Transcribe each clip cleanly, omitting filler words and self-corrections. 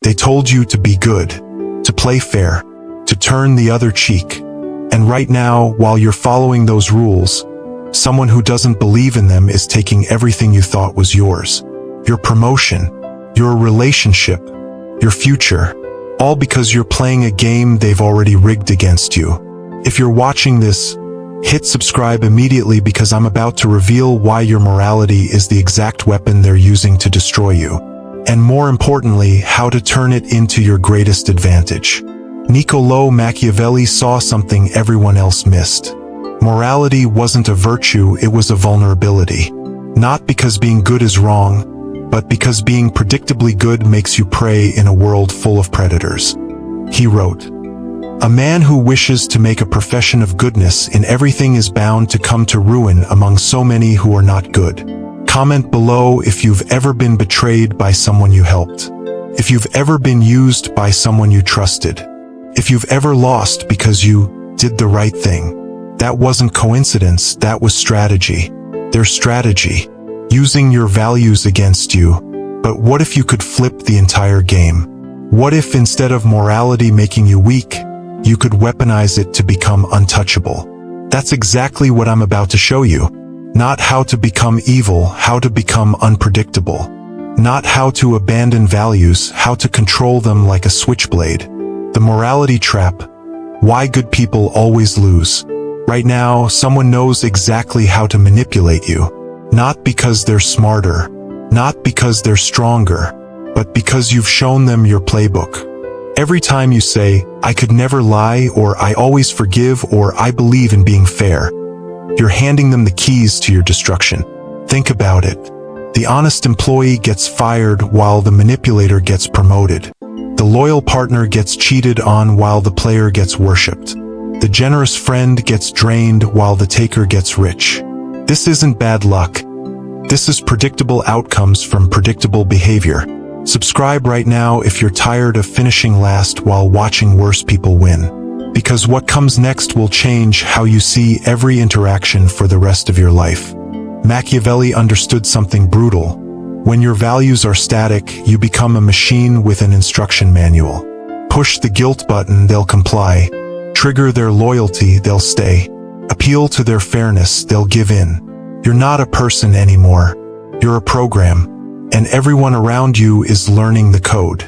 They told you to be good, to play fair, to turn the other cheek. And right now, while you're following those rules, someone who doesn't believe in them is taking everything you thought was yours. Your promotion, your relationship, your future, all because you're playing a game they've already rigged against you. If you're watching this, hit subscribe immediately because I'm about to reveal why your morality is the exact weapon they're using to destroy you. And more importantly, how to turn it into your greatest advantage. Niccolò Machiavelli saw something everyone else missed. Morality wasn't a virtue, it was a vulnerability. Not because being good is wrong, but because being predictably good makes you prey in a world full of predators. He wrote, "A man who wishes to make a profession of goodness in everything is bound to come to ruin among so many who are not good." Comment below if you've ever been betrayed by someone you helped. If you've ever been used by someone you trusted. If you've ever lost because you did the right thing. That wasn't coincidence, that was strategy. Their strategy. Using your values against you. But what if you could flip the entire game? What if instead of morality making you weak, you could weaponize it to become untouchable? That's exactly what I'm about to show you. Not how to become evil, how to become unpredictable. Not how to abandon values, how to control them like a switchblade. The morality trap. Why good people always lose. Right now, someone knows exactly how to manipulate you. Not because they're smarter, not because they're stronger, but because you've shown them your playbook. Every time you say, "I could never lie," or "I always forgive," or "I believe in being fair," you're handing them the keys to your destruction. Think about it. The honest employee gets fired while the manipulator gets promoted. The loyal partner gets cheated on while the player gets worshipped. The generous friend gets drained while the taker gets rich. This isn't bad luck. This is predictable outcomes from predictable behavior. Subscribe right now if you're tired of finishing last while watching worse people win. Because what comes next will change how you see every interaction for the rest of your life. Machiavelli understood something brutal. When your values are static, you become a machine with an instruction manual. Push the guilt button, they'll comply. Trigger their loyalty, they'll stay. Appeal to their fairness, they'll give in. You're not a person anymore. You're a program. And everyone around you is learning the code.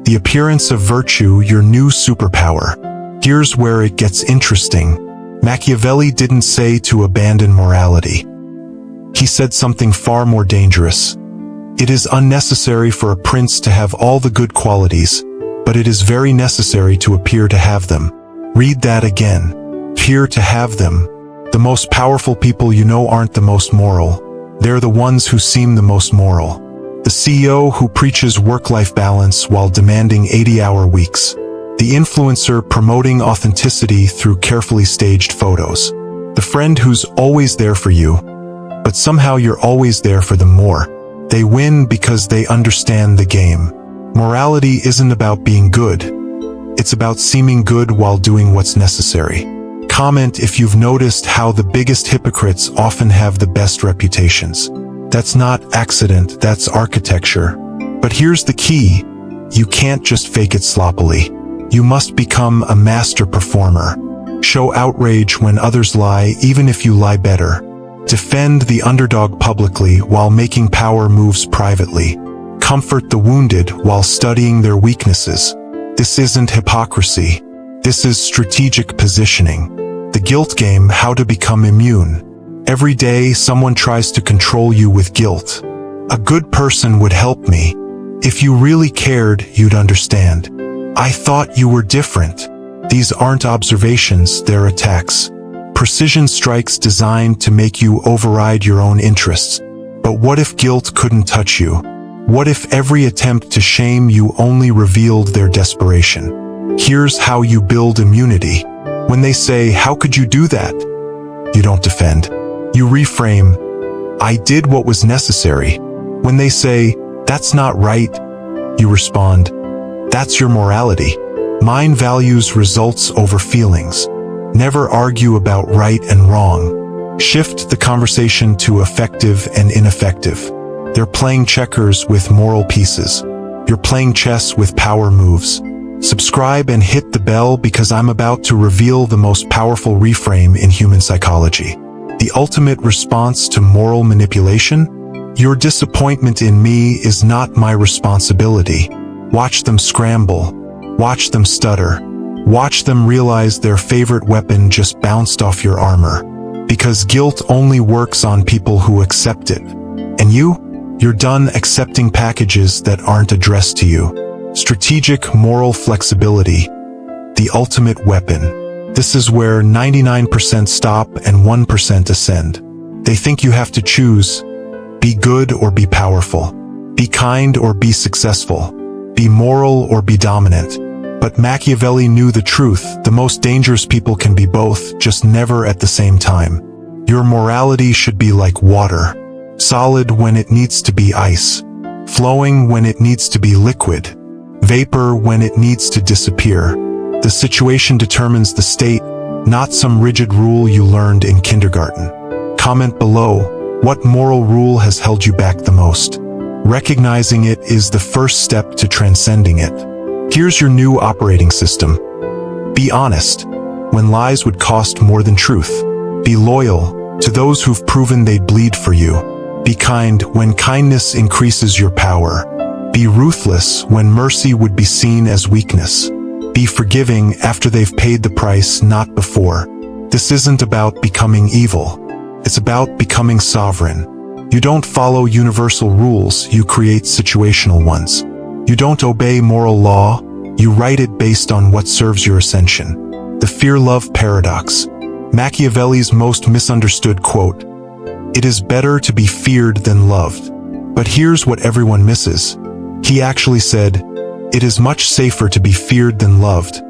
The appearance of virtue, your new superpower. Here's where it gets interesting. Machiavelli didn't say to abandon morality. He said something far more dangerous. It is unnecessary for a prince to have all the good qualities, but it is very necessary to appear to have them. Read that again. Appear to have them. The most powerful people you know aren't the most moral. They're the ones who seem the most moral. The CEO who preaches work-life balance while demanding 80-hour weeks. The influencer promoting authenticity through carefully staged photos. The friend who's always there for you, but somehow you're always there for them more. They win because they understand the game. Morality isn't about being good. It's about seeming good while doing what's necessary. Comment if you've noticed how the biggest hypocrites often have the best reputations. That's not accident, that's architecture. But here's the key. You can't just fake it sloppily. You must become a master performer. Show outrage when others lie, even if you lie better. Defend the underdog publicly while making power moves privately. Comfort the wounded while studying their weaknesses. This isn't hypocrisy. This is strategic positioning. The guilt game, how to become immune. Every day, someone tries to control you with guilt. A good person would help me. If you really cared, you'd understand. I thought you were different. These aren't observations, they're attacks. Precision strikes designed to make you override your own interests. But what if guilt couldn't touch you? What if every attempt to shame you only revealed their desperation? Here's how you build immunity. When they say, "How could you do that?" You don't defend. You reframe, "I did what was necessary." When they say, "That's not right," you respond, "That's your morality." Mine values results over feelings. Never argue about right and wrong. Shift the conversation to effective and ineffective. They're playing checkers with moral pieces. You're playing chess with power moves. Subscribe and hit the bell because I'm about to reveal the most powerful reframe in human psychology. The ultimate response to moral manipulation? Your disappointment in me is not my responsibility. Watch them scramble. Watch them stutter. Watch them realize their favorite weapon just bounced off your armor. Because guilt only works on people who accept it. And you're done accepting packages that aren't addressed to you. Strategic moral flexibility, the ultimate weapon. This is where 99% stop and 1% ascend. They think you have to choose. Be good or be powerful. Be kind or be successful. Be moral or be dominant. But Machiavelli knew the truth. The most dangerous people can be both, just never at the same time. Your morality should be like water. Solid when it needs to be ice. Flowing when it needs to be liquid. Vapor when it needs to disappear. The situation determines the state, not some rigid rule you learned in kindergarten. Comment below, what moral rule has held you back the most? Recognizing it is the first step to transcending it. Here's your new operating system. Be honest, when lies would cost more than truth. Be loyal to those who've proven they'd bleed for you. Be kind when kindness increases your power. Be ruthless when mercy would be seen as weakness. Be forgiving after they've paid the price, not before. This isn't about becoming evil. It's about becoming sovereign. You don't follow universal rules, you create situational ones. You don't obey moral law, you write it based on what serves your ascension. The fear-love paradox. Machiavelli's most misunderstood quote. It is better to be feared than loved. But here's what everyone misses. He actually said, it is much safer to be feared than loved,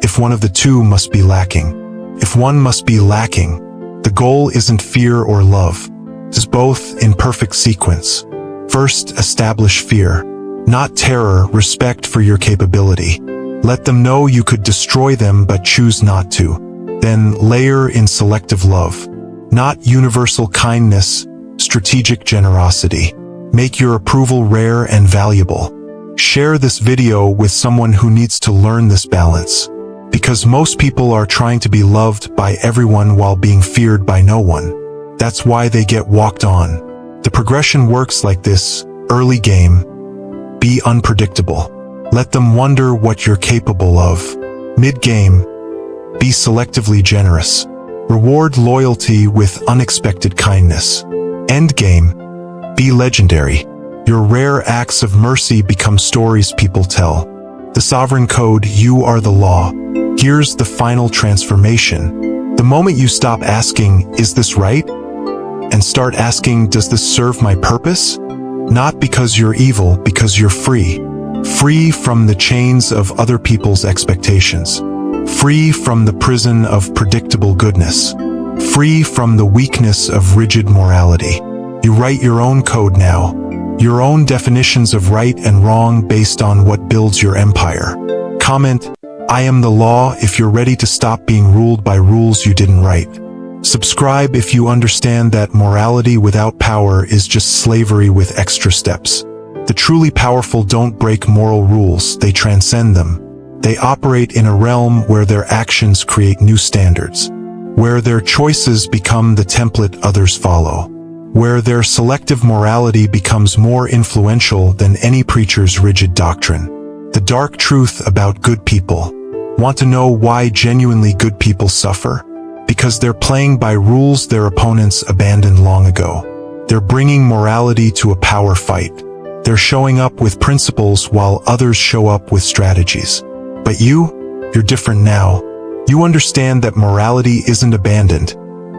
if one of the two must be lacking. If one must be lacking, the goal isn't fear or love. It's both in perfect sequence. First, establish fear. Not terror, respect for your capability. Let them know you could destroy them but choose not to. Then layer in selective love. Not universal kindness, strategic generosity. Make your approval rare and valuable. Share this video with someone who needs to learn this balance. Because most people are trying to be loved by everyone while being feared by no one. That's why they get walked on. The progression works like this. Early game. Be unpredictable. Let them wonder what you're capable of. Mid-game. Be selectively generous. Reward loyalty with unexpected kindness. Endgame. Be legendary. Your rare acts of mercy become stories people tell. The sovereign code, you are the law. Here's the final transformation. The moment you stop asking, is this right? And start asking, does this serve my purpose? Not because you're evil, because you're free. Free from the chains of other people's expectations. Free from the prison of predictable goodness. Free from the weakness of rigid morality. You write your own code now. Your own definitions of right and wrong based on what builds your empire. Comment, I am the law if you're ready to stop being ruled by rules you didn't write. Subscribe if you understand that morality without power is just slavery with extra steps. The truly powerful don't break moral rules, they transcend them. They operate in a realm where their actions create new standards. Where their choices become the template others follow. Where their selective morality becomes more influential than any preacher's rigid doctrine. The dark truth about good people. Want to know why genuinely good people suffer? Because they're playing by rules their opponents abandoned long ago. They're bringing morality to a power fight. They're showing up with principles while others show up with strategies. But you're different now. You understand that morality isn't abandoned.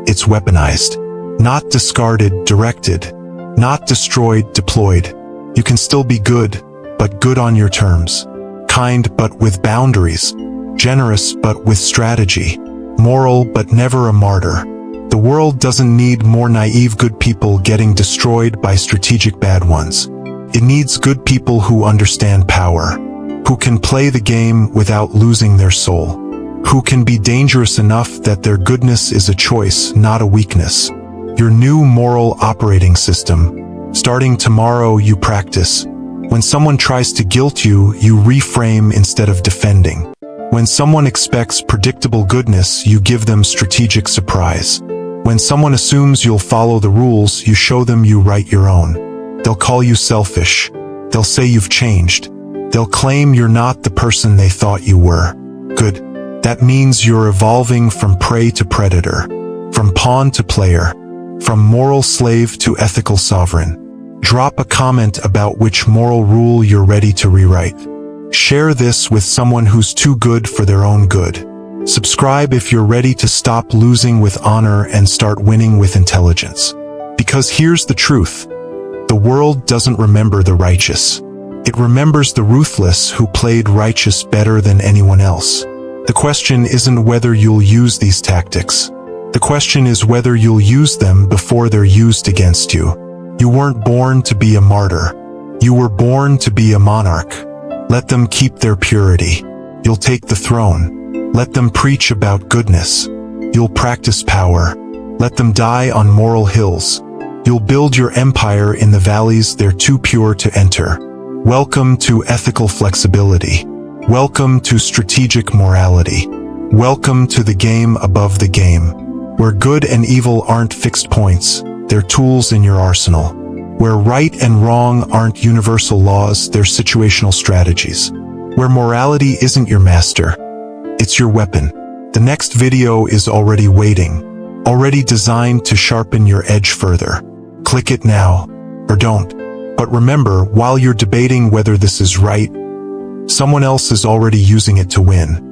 It's weaponized. Not discarded, directed. Not destroyed, deployed. You can still be good, but good on your terms. Kind, but with boundaries. Generous, but with strategy. Moral, but never a martyr. The world doesn't need more naive good people getting destroyed by strategic bad ones. It needs good people who understand power, who can play the game without losing their soul, who can be dangerous enough that their goodness is a choice, not a weakness. Your new moral operating system. Starting tomorrow, you practice. When someone tries to guilt you, you reframe instead of defending. When someone expects predictable goodness, you give them strategic surprise. When someone assumes you'll follow the rules, you show them you write your own. They'll call you selfish. They'll say you've changed. They'll claim you're not the person they thought you were. Good. That means you're evolving from prey to predator, from pawn to player, from moral slave to ethical sovereign. Drop a comment about which moral rule you're ready to rewrite. Share this with someone who's too good for their own good. Subscribe if you're ready to stop losing with honor and start winning with intelligence. Because here's the truth. The world doesn't remember the righteous. It remembers the ruthless who played righteous better than anyone else. The question isn't whether you'll use these tactics. The question is whether you'll use them before they're used against you. You weren't born to be a martyr. You were born to be a monarch. Let them keep their purity. You'll take the throne. Let them preach about goodness. You'll practice power. Let them die on moral hills. You'll build your empire in the valleys they're too pure to enter. Welcome to ethical flexibility. Welcome to strategic morality. Welcome to the game above the game, where good and evil aren't fixed points, they're tools in your arsenal. Where right and wrong aren't universal laws, they're situational strategies. Where morality isn't your master, it's your weapon. The next video is already waiting, already designed to sharpen your edge further. Click it now, or don't. But remember, while you're debating whether this is right, someone else is already using it to win.